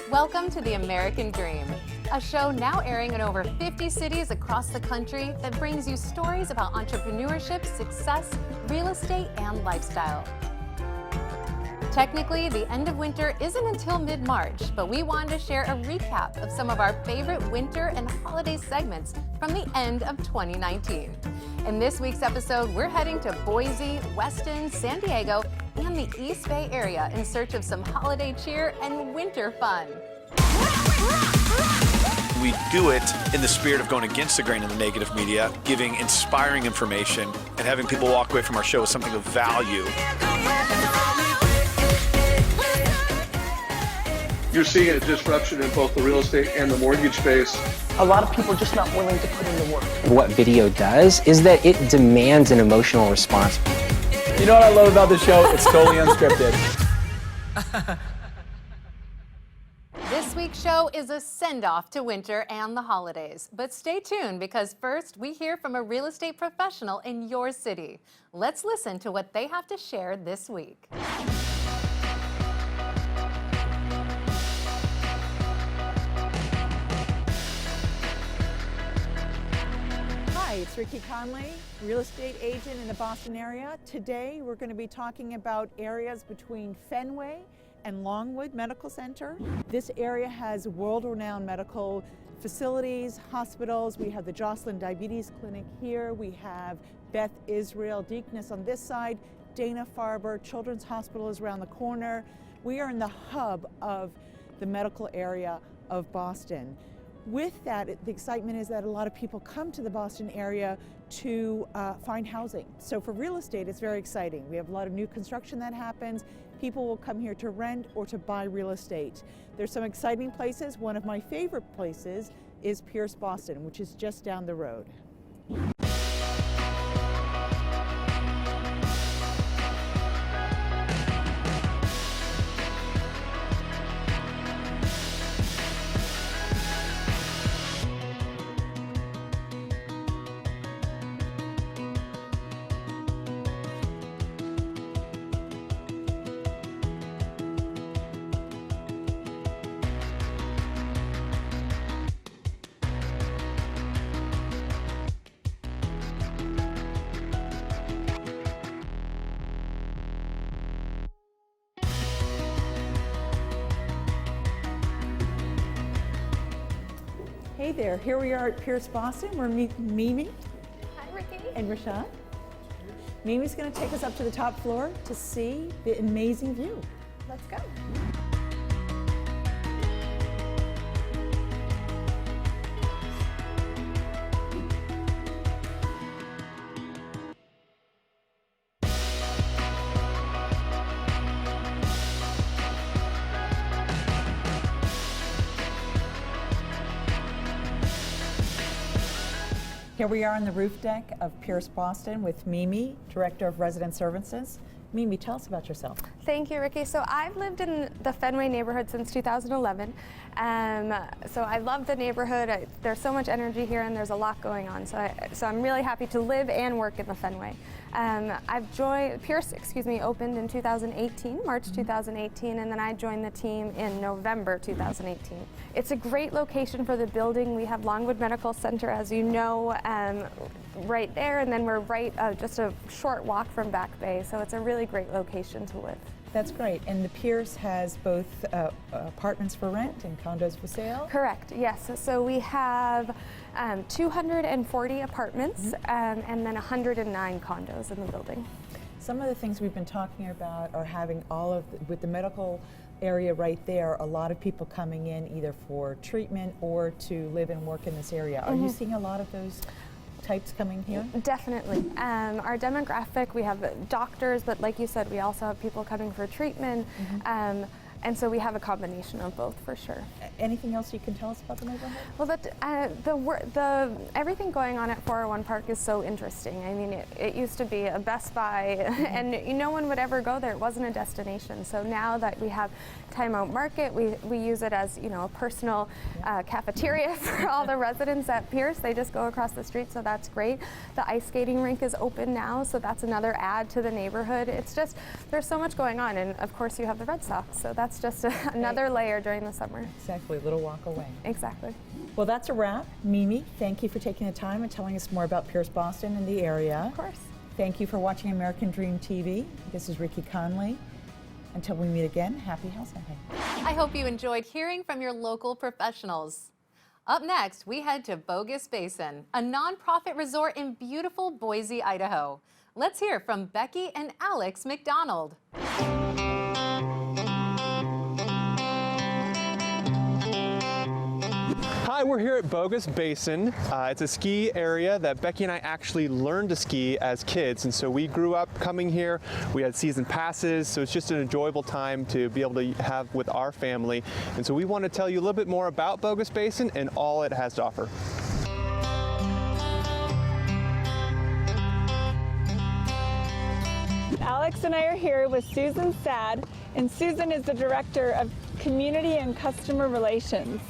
Welcome to The American Dream, a show now airing in over 50 cities across the country that brings you stories about entrepreneurship, success, real estate, and lifestyle. Technically, the end of winter isn't until mid-March, but we wanted to share a recap of some of our favorite winter and holiday segments from the end of 2019. In this week's episode, we're heading to Boise, Weston, San Diego, and the East Bay area in search of some holiday cheer and winter fun. We do it in the spirit of going against the grain of the negative media, giving inspiring information, and having people walk away from our show with something of value. You're seeing a disruption in both the real estate and the mortgage space. A lot of people are just not willing to put in the work. What video does is that it demands an emotional response. You know what I love about the show? It's totally unscripted. This week's show is a send-off to winter and the holidays. But stay tuned, because first we hear from a real estate professional in your city. Let's listen to what they have to share this week. Hi, it's Rikki Conley, real estate agent in the Boston area. Today we're going to be talking about areas between Fenway and Longwood Medical Center. This area has world-renowned medical facilities, hospitals. We have the Joslin Diabetes Clinic here. We have Beth Israel Deaconess on this side. Dana-Farber Children's Hospital is around the corner. We are in the hub of the medical area of Boston. With that, the excitement is that a lot of people come to the Boston area to find housing. So for real estate, it's very exciting. We have a lot of new construction that happens. People will come here to rent or to buy real estate. There's some exciting places. One of my favorite places is Pierce Boston, which is just down the road. Hey there, here we are at Pierce Boston. We're Mimi. Hi, Rikki. And Rashad. Mimi's going to take us up to the top floor to see the amazing view. Let's go. Here we are on the roof deck of Pierce Boston with Mimi, Director of Resident Services. Mimi, tell us about yourself. Thank you, Rikki. So I've lived in the Fenway neighborhood since 2011. So I love the neighborhood. There's so much energy here and there's a lot going on. So I'm really happy to live and work in the Fenway. Pierce opened in 2018, March 2018, and then I joined the team in November 2018. It's a great location for the building. We have Longwood Medical Center, as you know, right there, and then we're right just a short walk from Back Bay, so it's a really great location to live. That's great. And the Pierce has both apartments for rent and condos for sale? Correct, yes. So we have 240 apartments and then 109 condos in the building. Some of the things we've been talking about are having with the medical area right there, a lot of people coming in either for treatment or to live and work in this area. Are you seeing a lot of those types coming here? Definitely. Our demographic, we have doctors, but like you said, we also have people coming for treatment. And so we have a combination of both for sure. Anything else you can tell us about the neighborhood? Well, everything going on at 401 Park is so interesting. I mean, it used to be a Best Buy, and no one would ever go there. It wasn't a destination. So now that we have Time Out Market, we use it as a personal cafeteria for all the residents at Pierce. They just go across the street, so that's great. The ice skating rink is open now, so that's another add to the neighborhood. It's just, there's so much going on, and of course you have the Red Sox, so that's that's just another layer during the summer. Exactly, a little walk away. Exactly. Well, that's a wrap. Mimi, thank you for taking the time and telling us more about Pierce, Boston and the area. Of course. Thank you for watching American Dream TV. This is Rikki Conley. Until we meet again, happy house hunting. I hope you enjoyed hearing from your local professionals. Up next, we head to Bogus Basin, a nonprofit resort in beautiful Boise, Idaho. Let's hear from Becky and Alex McDonald. Hi, we're here at Bogus Basin. It's a ski area that Becky and I actually learned to ski as kids, and so we grew up coming here. We had season passes, so it's just an enjoyable time to be able to have with our family. And so we want to tell you a little bit more about Bogus Basin and all it has to offer. Alex and I are here with Susan Sad, and Susan is the Director of Community and Customer Relations.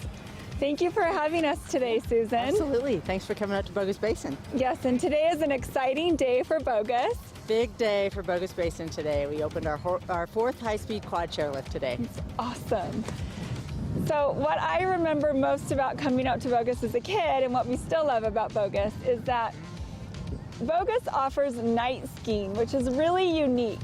Thank you for having us today, Susan. Absolutely. Thanks for coming out to Bogus Basin. Yes, and today is an exciting day for Bogus. Big day for Bogus Basin today. We opened our fourth high-speed quad chairlift today. It's awesome. So what I remember most about coming out to Bogus as a kid, and what we still love about Bogus, is that Bogus offers night skiing, which is really unique.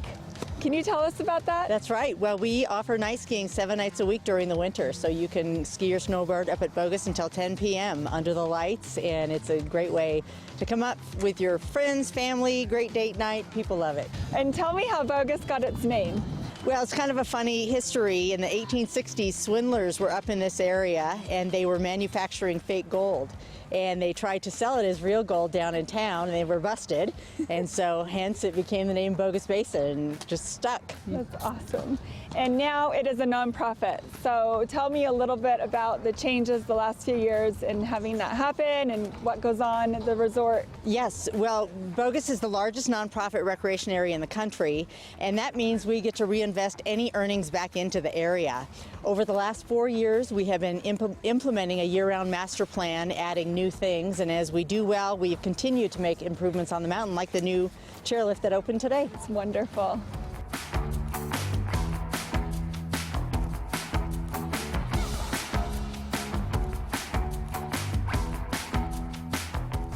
Can you tell us about that? That's right. Well, we offer night skiing 7 nights a week during the winter, so you can ski your snowboard up at Bogus until 10 p.m. under the lights, and it's a great way to come up with your friends, family, great date night. People love it. And tell me how Bogus got its name. Well, it's kind of a funny history. In the 1860s, swindlers were up in this area, and they were manufacturing fake gold. And they tried to sell it as real gold down in town, and they were busted. And so hence it became the name Bogus Basin, and just stuck. That's awesome. And now it is a nonprofit. So tell me a little bit about the changes the last few years and having that happen and what goes on at the resort. Yes, well, Bogus is the largest nonprofit recreation area in the country, and that means we get to reinvest any earnings back into the area. Over the last 4 years, we have been implementing a year-round master plan, adding new things, and as we do well, we've continued to make improvements on the mountain, like the new chairlift that opened today. It's wonderful.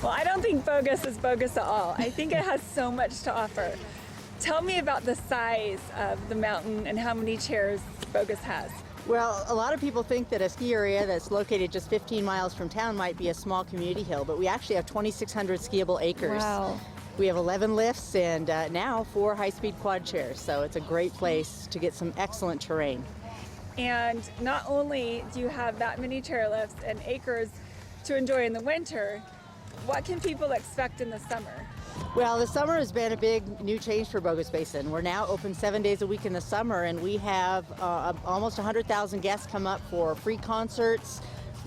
Well, I don't think Bogus is bogus at all. I think it has so much to offer. Tell me about the size of the mountain and how many chairs Bogus has. Well, a lot of people think that a ski area that's located just 15 miles from town might be a small community hill, but we actually have 2,600 skiable acres. Wow. We have 11 lifts and now 4 high-speed quad chairs, so it's a great place to get some excellent terrain. And not only do you have that many chairlifts and acres to enjoy in the winter, what can people expect in the summer? Well, the summer has been a big new change for Bogus Basin. We're now open 7 days a week in the summer, and we have almost 100,000 guests come up for free concerts,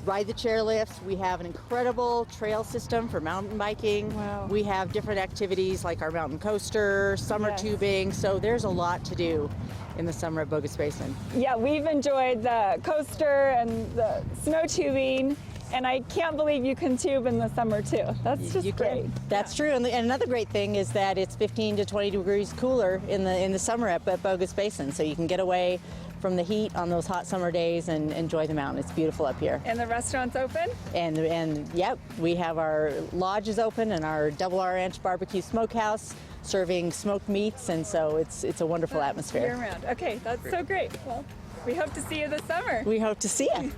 ride the chairlifts. We have an incredible trail system for mountain biking. Wow. We have different activities like our mountain coaster, summer tubing, so there's a lot to do in the summer at Bogus Basin. Yeah, we've enjoyed the coaster and the snow tubing. And I can't believe you can tube in the summer too. That's just great. That's true. And another great thing is that it's 15 to 20 degrees cooler in the summer at Bogus Basin, so you can get away from the heat on those hot summer days and enjoy the mountain. It's beautiful up here. And the restaurant's open? And yep, we have our lodges open and our Double R Ranch Barbecue Smokehouse serving smoked meats, and so it's a wonderful atmosphere. Year round. Okay, that's so great. Well, we hope to see you this summer. We hope to see you.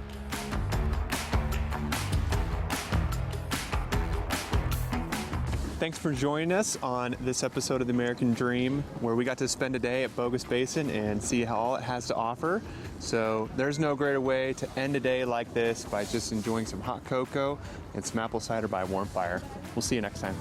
Thanks for joining us on this episode of The American Dream, where we got to spend a day at Bogus Basin and see how all it has to offer. So there's no greater way to end a day like this by just enjoying some hot cocoa and some apple cider by a warm fire. We'll see you next time.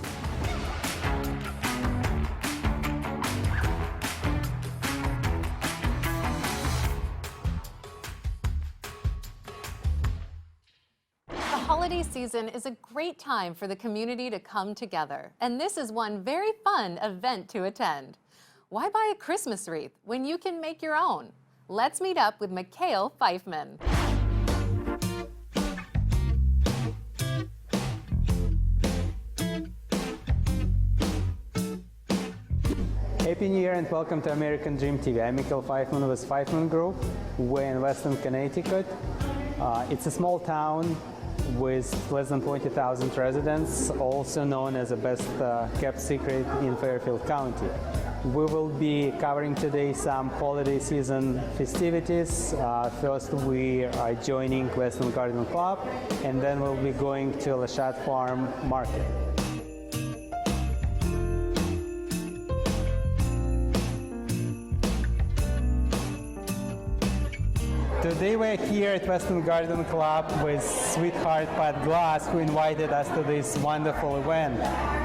Holiday season is a great time for the community to come together, and this is one very fun event to attend. Why buy a Christmas wreath when you can make your own? Let's meet up with Mikhail Pfeifman. Hey Happy New Year and welcome to American Dream TV. I'm Mikhail Feifman with Feifman Group. We're in Western Connecticut. It's a small town with less than 20,000 residents, also known as the best kept secret in Fairfield County. We will be covering today some holiday season festivities. First, we are joining Western Garden Club, and then we'll be going to Lashat Farm Market. Today we're here at Western Garden Club with sweetheart Pat Glass, who invited us to this wonderful event.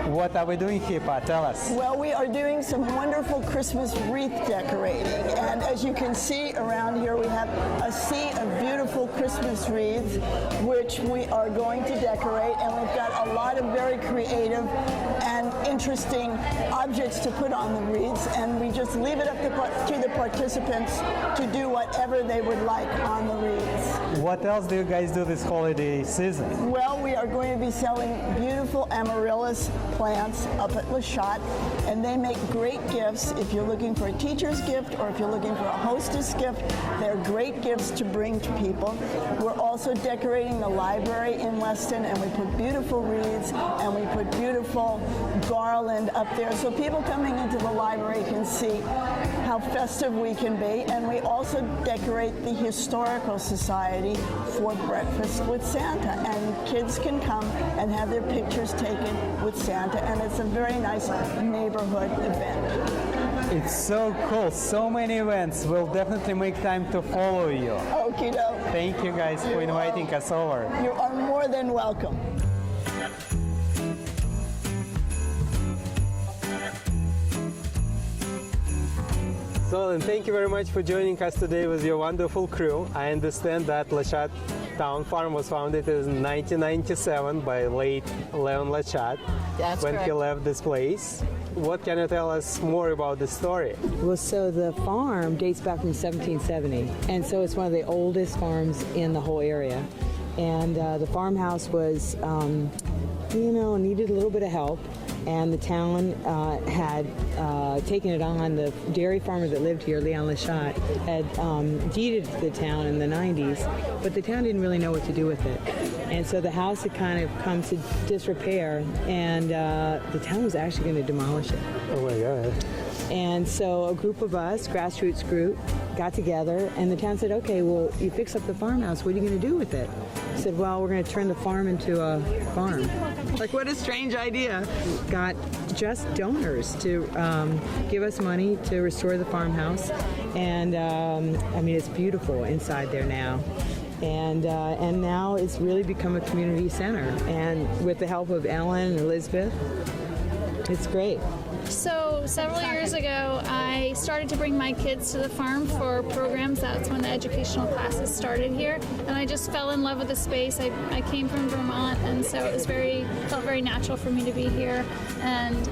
What are we doing here, Pat? Tell us. Well, we are doing some wonderful Christmas wreath decorating. And as you can see around here, we have a sea of beautiful Christmas wreaths, which we are going to decorate. And we've got a lot of very creative and interesting objects to put on the wreaths. And we just leave it up to the participants to do whatever they would like on the wreaths. What else do you guys do this holiday season? Well, we are going to be selling beautiful amaryllis plants up at Lashat, and they make great gifts. If you're looking for a teacher's gift or if you're looking for a hostess gift, they're great gifts to bring to people. We're also decorating the library in Weston, and we put beautiful wreaths and we put beautiful garland up there so people coming into the library can see how festive we can be. And we also decorate the Historical Society for breakfast with Santa, and kids can come and have their pictures taken with Santa, and it's a very nice neighborhood event. It's so cool, so many events. We'll definitely make time to follow you. Okie doke. Thank you guys for inviting us over. You are more than welcome. So, and thank you very much for joining us today with your wonderful crew. I understand that Lashat Town Farm was founded in 1997 by late Leon Lashat. That's when correct. he left this place. What can you tell us more about the story? Well, so the farm dates back from 1770, and so it's one of the oldest farms in the whole area. And the farmhouse was, needed a little bit of help. And the town had taken it on. The dairy farmer that lived here, Leon Lashat, had deeded the town in the 90s, but the town didn't really know what to do with it. And so the house had kind of come to disrepair, and the town was actually going to demolish it. Oh my God. And so a group of us, grassroots group, got together, and the town said, okay, well, you fix up the farmhouse, what are you going to do with it? I said, well, we're going to turn the farm into a farm. Like, what a strange idea. Got just donors to give us money to restore the farmhouse. And, it's beautiful inside there now. And now it's really become a community center. And with the help of Ellen and Elizabeth, it's great. So several years ago, I started to bring my kids to the farm for programs. That's when the educational classes started here, and I just fell in love with the space. I came from Vermont, and so it was felt very natural for me to be here. And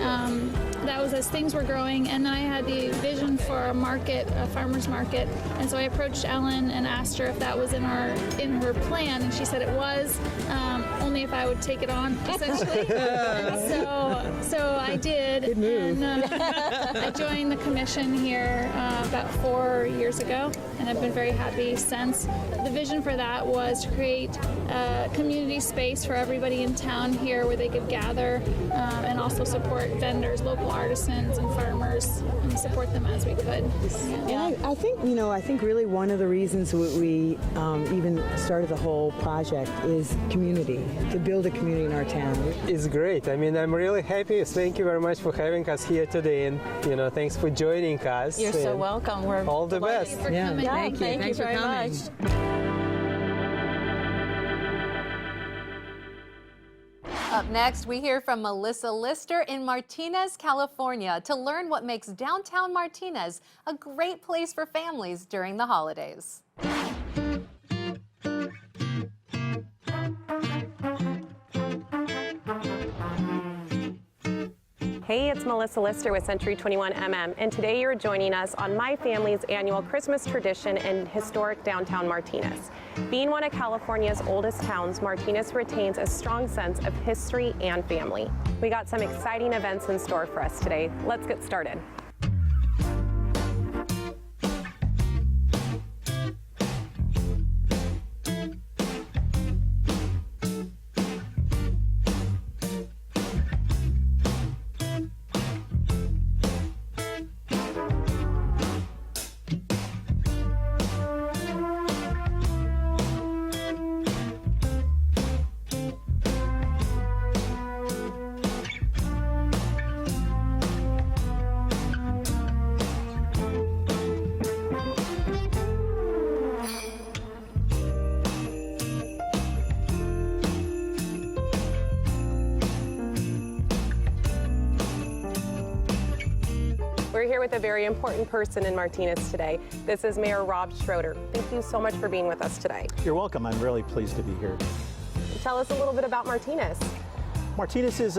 that was as things were growing, and then I had the vision for a farmer's market, and so I approached Ellen and asked her if that was in her plan, and she said it was, only if I would take it on, essentially. So I did. Good move. And I joined the commission here about 4 years ago, and I've been very happy since. The vision for that was to create a community space for everybody in town here where they could gather and also support vendors, local artisans and farmers, and support them as we could. Yeah. And I think really one of the reasons we even started the whole project is community, to build a community in our town. It's great. I'm really happy. Thank you very much for having us here today, and thanks for joining us. You're so welcome. We're all the best. For coming. Thank you. Thanks very for coming. much. Up next, we hear from Melissa Lister in Martinez, California, to learn what makes downtown Martinez a great place for families during the holidays. Hey, it's Melissa Lister with Century 21mm, and today you're joining us on my family's annual Christmas tradition in historic downtown Martinez. Being one of California's oldest towns, Martinez retains a strong sense of history and family. We got some exciting events in store for us today. Let's get started. We're here with a very important person in Martinez today. This is Mayor Rob Schroeder. Thank you so much for being with us today. You're welcome. I'm really pleased to be here. Tell us a little bit about Martinez. Martinez is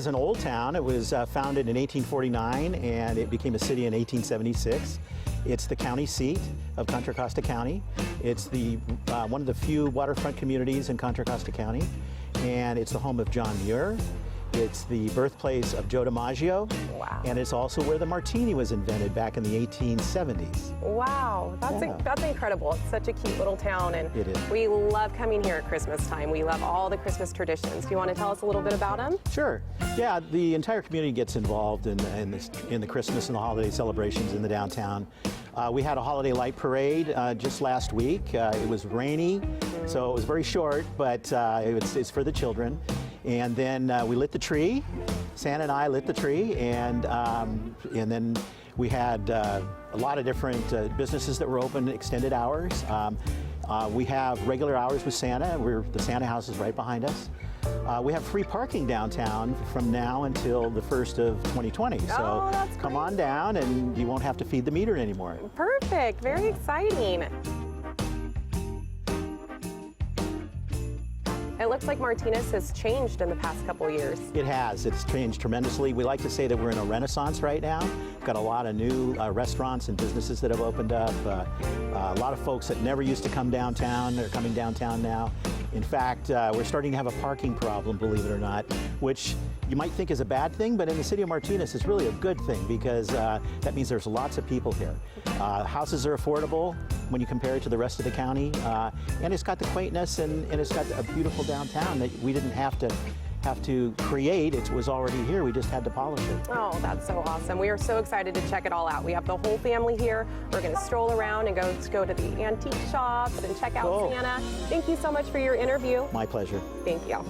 an old town. It was founded in 1849 and it became a city in 1876. It's the county seat of Contra Costa County. It's one of the few waterfront communities in Contra Costa County, and it's the home of John Muir. It's the birthplace of Joe DiMaggio. Wow. And it's also where the martini was invented back in the 1870s. Wow, that's incredible. It's such a cute little town, and it is. We love coming here at Christmas time. We love all the Christmas traditions. Do you want to tell us a little bit about them? Sure. Yeah, the entire community gets involved in the Christmas and the holiday celebrations in the downtown. We had a holiday light parade just last week. It was rainy, so it was very short, but it's for the children. And then we lit the tree. Santa and I lit the tree, and then we had a lot of different businesses that were open extended hours. We have regular hours with Santa. The Santa house is right behind us. We have free parking downtown from now until the 1st of 2020. So come on down and you won't have to feed the meter anymore. Perfect, very exciting. It looks like Martinez has changed in the past couple of years. It has. It's changed tremendously. We like to say that we're in a renaissance right now. We've got a lot of new restaurants and businesses that have opened up. A lot of folks that never used to come downtown are coming downtown now. In fact, we're starting to have a parking problem, believe it or not, which you might think is a bad thing, but in the city of Martinez, it's really a good thing because that means there's lots of people here. Houses are affordable when you compare it to the rest of the county, and it's got the quaintness and it's got a beautiful downtown that we didn't have to create. It was already here. We just had to polish it. Oh, that's so awesome. We are so excited to check it all out. We have the whole family here. We're going to stroll around and go to the antique shops and check out Santa. Thank you so much for your interview. My pleasure. Thank you.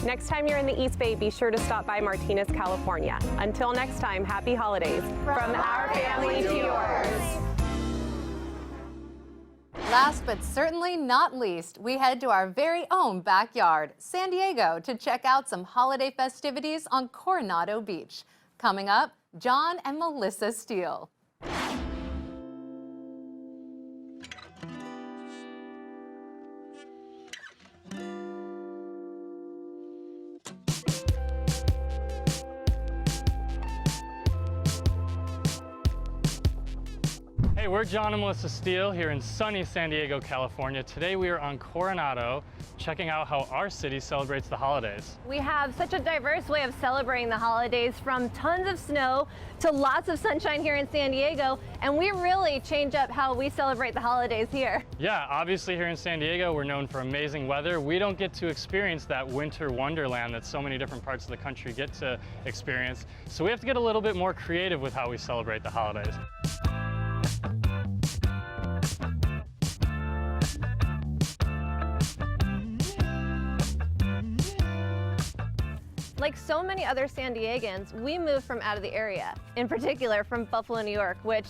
Next time you're in the East Bay, be sure to stop by Martinez, California. Until next time, happy holidays. From our family to yours. Last but certainly not least, we head to our very own backyard, San Diego, to check out some holiday festivities on Coronado Beach. Coming up, John and Melissa Steele. Hey, we're John and Melissa Steele here in sunny San Diego, California. Today we are on Coronado, checking out how our city celebrates the holidays. We have such a diverse way of celebrating the holidays, from tons of snow to lots of sunshine here in San Diego, and we really change up how we celebrate the holidays here. Yeah, obviously here in San Diego we're known for amazing weather. We don't get to experience that winter wonderland that so many different parts of the country get to experience, so we have to get a little bit more creative with how we celebrate the holidays. Like so many other San Diegans, we moved from out of the area, in particular from Buffalo, New York, which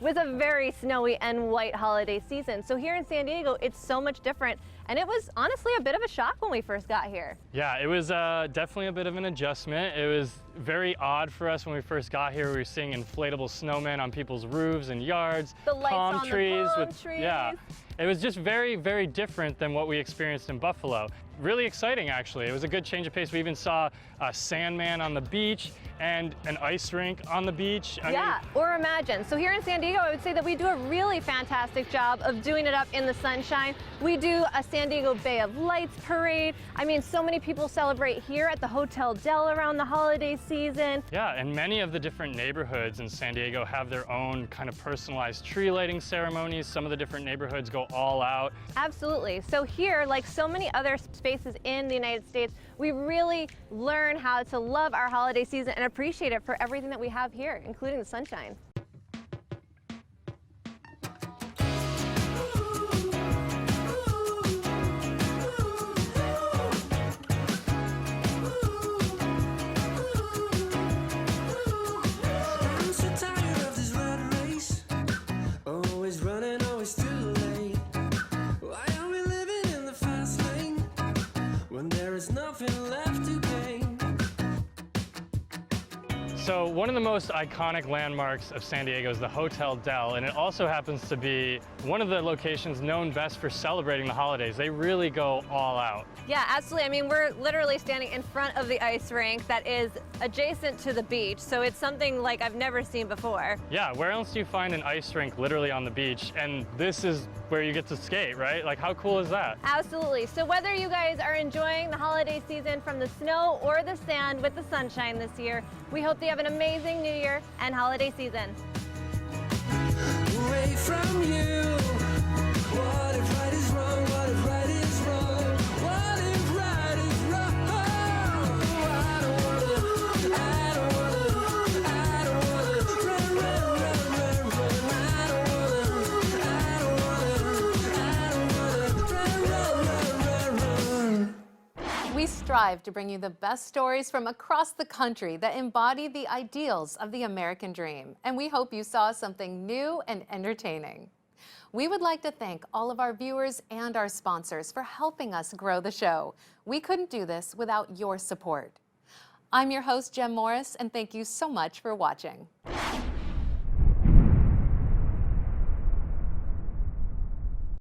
was a very snowy and white holiday season. So here in San Diego, it's so much different, and it was honestly a bit of a shock when we first got here. Yeah, it was definitely a bit of an adjustment. It was very odd for us when we first got here. We were seeing inflatable snowmen on people's roofs and yards, the lights palm on trees the palm with trees. Yeah. It was just very, very different than what we experienced in Buffalo. really exciting, actually. It was a good change of pace. We even saw a Sandman on the beach and an ice rink on the beach. I mean, or imagine. So here in San Diego, I would say that we do a really fantastic job of doing it up in the sunshine. We do a San Diego Bay of Lights parade. I mean, so many people celebrate here at the Hotel Del around the holiday season. Yeah, and many of the different neighborhoods in San Diego have their own kind of personalized tree lighting ceremonies. Some of the different neighborhoods go all out. Absolutely. So here, like so many other spaces in the United States, we really learn how to love our holiday season and appreciate it for everything that we have here, including the sunshine. So one of the most iconic landmarks of San Diego is the Hotel Del, and it also happens to be one of the locations known best for celebrating the holidays. They really go all out. Yeah, absolutely. I mean, we're literally standing in front of the ice rink that is adjacent to the beach, so it's something like I've never seen before. Yeah, where else do you find an ice rink literally on the beach? And this is where you get to skate, right? Like, how cool is that? Absolutely. So whether you guys are enjoying the holiday season from the snow or the sand with the sunshine this year, we hope that you have an amazing New Year and holiday season. Away from you. What if right is wrong? What if right is wrong? What if right is wrong? I don't wanna run. We strive to bring you the best stories from across the country that embody the ideals of the American dream, and we hope you saw something new and entertaining. We would like to thank all of our viewers and our sponsors for helping us grow the show. We couldn't do this without your support. I'm your host, Jem Morris, and thank you so much for watching.